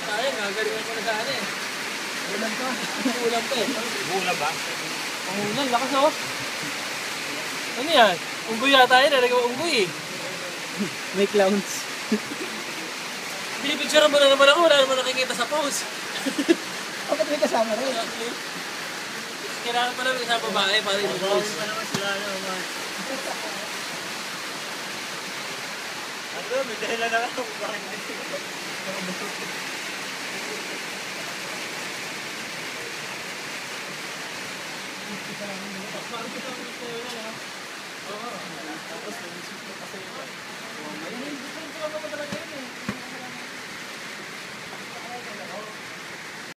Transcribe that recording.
Sayang, gagalingan ko na sana eh. Ulam ka. Ulam ka eh. Ulam ba? Pangunan, lakas na oh. Ano yan? Unggoy yata yun, nalagay mo unggoy eh. May clowns. Pinipicture mo na naman ako, wala naman nakikita sa post. Kapag may kasama rin. Kailangan pala may isang babae para yung post. Pa naman sila naman. Ano, may dahilan na lang kung bakit Tapos, may isip ko kasi yun. May isip ko talaga yun eh.